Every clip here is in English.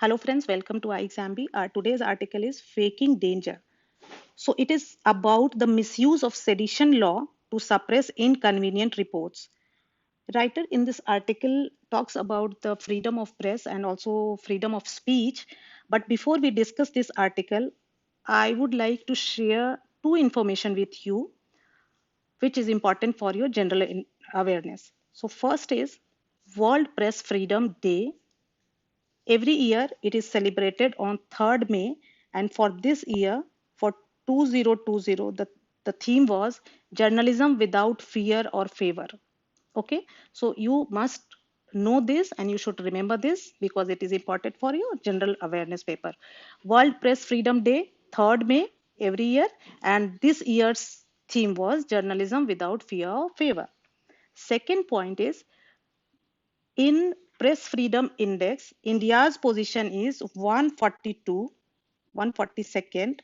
Hello friends, welcome to iExambi. Today's article is Faking Danger. So it is about the misuse of sedition law to suppress inconvenient reports. Writer in this article talks about the freedom of press and also freedom of speech. But before we discuss this article, I would like to share two information with you which is important for your general awareness. So first is World Press Freedom Day. Every year it is celebrated on 3rd May, and for this year, for 2020, the theme was journalism without fear or favor. Okay, so you must know this and you should remember this because it is important for your general awareness paper. World Press Freedom Day, 3rd May every year, and this year's theme was journalism without fear or favor. Second point is in Press Freedom Index, India's position is 142, 142nd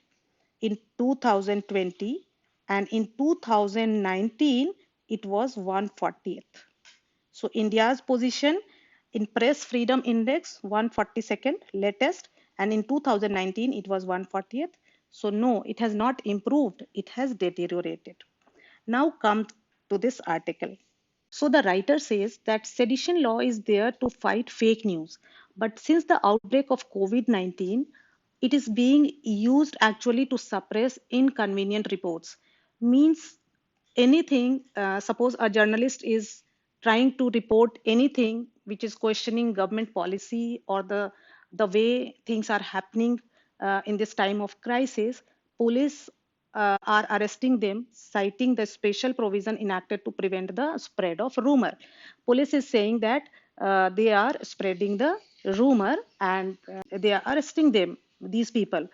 in 2020, and in 2019 it was 140th. So India's position in Press Freedom Index 142nd latest, and in 2019 it was 140th. So no, it has not improved, it has deteriorated. Now come to this article. So the writer says that sedition law is there to fight fake news. But since the outbreak of COVID-19, it is being used actually to suppress inconvenient reports. Means anything, suppose a journalist is trying to report anything which is questioning government policy or the way things are happening in this time of crisis, police are arresting them, citing the special provision enacted to prevent the spread of rumor. Police is saying that they are spreading the rumor and they are arresting them, these people.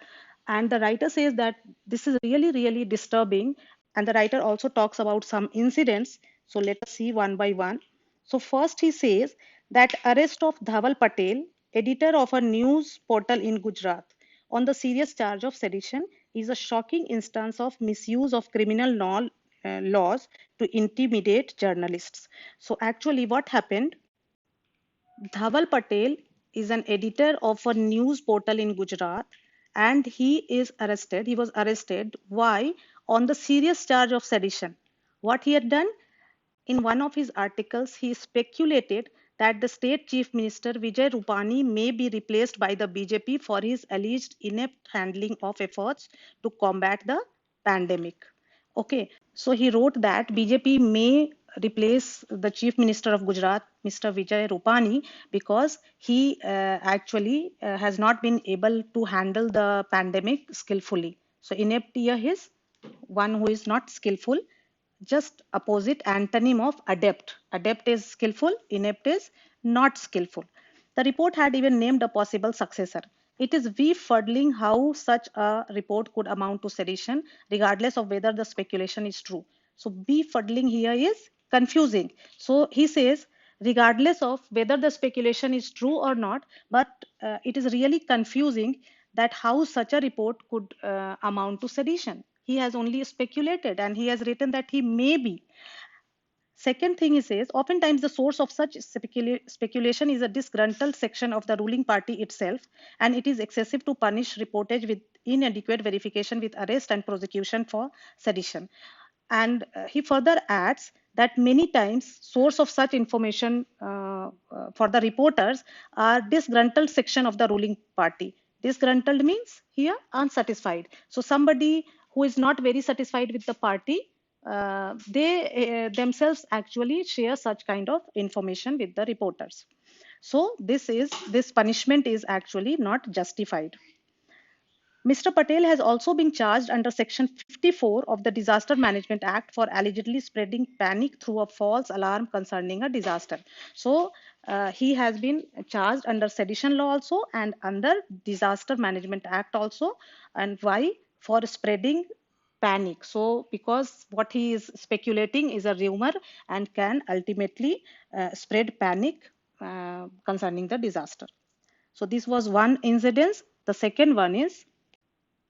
And the writer says that this is really, really disturbing. And the writer also talks about some incidents. So let us see one by one. So first he says that arrest of Dhaval Patel, editor of a news portal in Gujarat, on the serious charge of sedition is a shocking instance of misuse of criminal laws to intimidate journalists. So actually what happened, Dhaval Patel is an editor of a news portal in Gujarat and he is arrested. He was arrested. Why? On the serious charge of sedition. What he had done? In one of his articles, he speculated that the state chief minister Vijay Rupani may be replaced by the BJP for his alleged inept handling of efforts to combat the pandemic. Okay, so he wrote that BJP may replace the chief minister of Gujarat, Mr. Vijay Rupani, because he actually has not been able to handle the pandemic skillfully. So inept here is one who is not skillful, just opposite antonym of adept. Adept is skillful, inept is not skillful. The report had even named a possible successor. It is befuddling how such a report could amount to sedition, regardless of whether the speculation is true. So befuddling here is confusing. So he says, regardless of whether the speculation is true or not, but it is really confusing that how such a report could amount to sedition. He has only speculated and he has written that he may be. Second thing he says, oftentimes the source of such speculation is a disgruntled section of the ruling party itself, and it is excessive to punish reportage with inadequate verification with arrest and prosecution for sedition. And he further adds that many times source of such information for the reporters are disgruntled section of the ruling party. Disgruntled means here unsatisfied. So somebody who is not very satisfied with the party, they themselves actually share such kind of information with the reporters. So this punishment is actually not justified. Mr. Patel has also been charged under Section 54 of the Disaster Management Act for allegedly spreading panic through a false alarm concerning a disaster. So he has been charged under sedition law also and under Disaster Management Act also. And why? For spreading panic. So because what he is speculating is a rumor and can ultimately spread panic concerning the disaster. So this was one incident. The second one is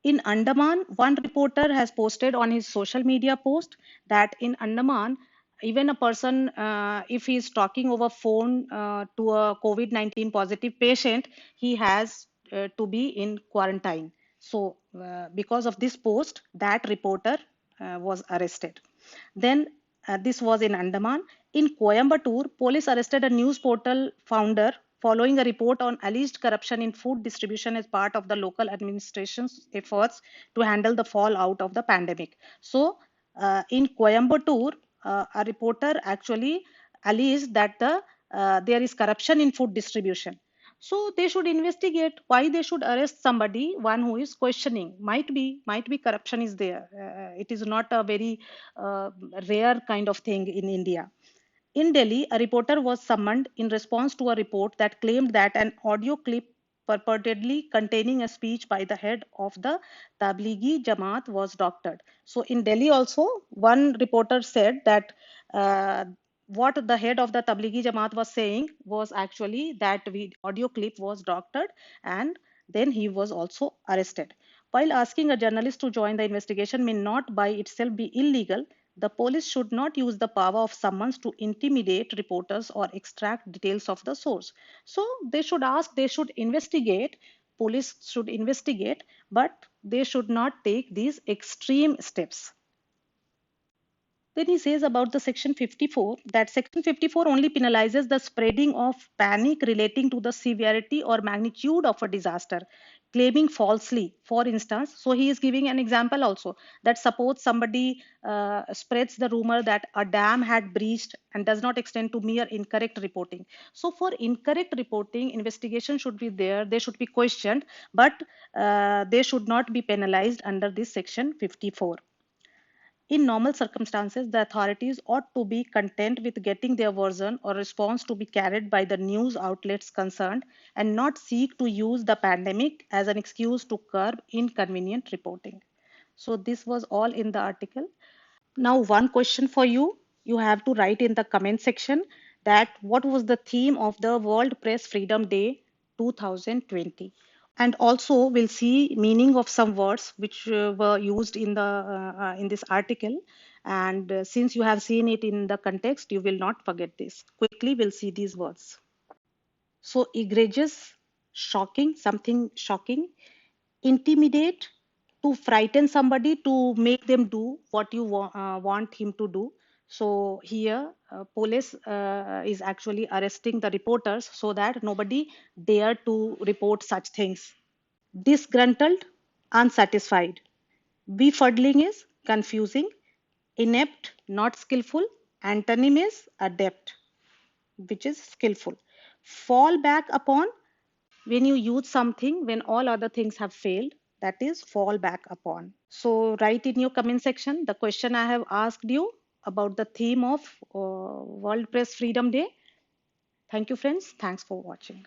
in Andaman, one reporter has posted on his social media post that in Andaman, even a person, if he is talking over phone to a COVID-19 positive patient, he has to be in quarantine. So because of this post, that reporter was arrested. Then this was in Andaman. In Coimbatore, police arrested a news portal founder following a report on alleged corruption in food distribution as part of the local administration's efforts to handle the fallout of the pandemic. So, in Coimbatore, a reporter actually alleged that there is corruption in food distribution. So they should investigate why they should arrest somebody, one who is questioning. Might be corruption is there. It is not a very uh, rare kind of thing in India. In Delhi, a reporter was summoned in response to a report that claimed that an audio clip purportedly containing a speech by the head of the Tablighi Jamaat was doctored. So in Delhi also, one reporter said that what the head of the Tablighi Jamaat was saying was actually that audio clip was doctored, and then he was also arrested. While asking a journalist to join the investigation may not by itself be illegal, the police should not use the power of summons to intimidate reporters or extract details of the source. So they should ask, they should investigate, police should investigate, but they should not take these extreme steps. Then he says about the section 54 that section 54 only penalizes the spreading of panic relating to the severity or magnitude of a disaster, claiming falsely. For instance, so he is giving an example also that suppose somebody spreads the rumor that a dam had breached and does not extend to mere incorrect reporting. So for incorrect reporting, investigation should be there, they should be questioned, but they should not be penalized under this section 54. In normal circumstances, the authorities ought to be content with getting their version or response to be carried by the news outlets concerned and not seek to use the pandemic as an excuse to curb inconvenient reporting. So, this was all in the article. Now, one question for you. You have to write in the comment section that what was the theme of the World Press Freedom Day 2020? And also we'll see meaning of some words which were used in this article, and since you have seen it in the context, you will not forget this. Quickly we'll see these words. So egregious, shocking, something shocking. Intimidate, to frighten somebody, to make them do what you want him to do. So here police is actually arresting the reporters so that nobody dare to report such things. Disgruntled, unsatisfied. Befuddling is confusing. Inept, not skillful. Antonym is adept, which is skillful. Fall back upon, when you use something when all other things have failed, that is fall back upon. So write in your comment section the question I have asked you about the theme of World Press Freedom Day. Thank you, friends. Thanks for watching.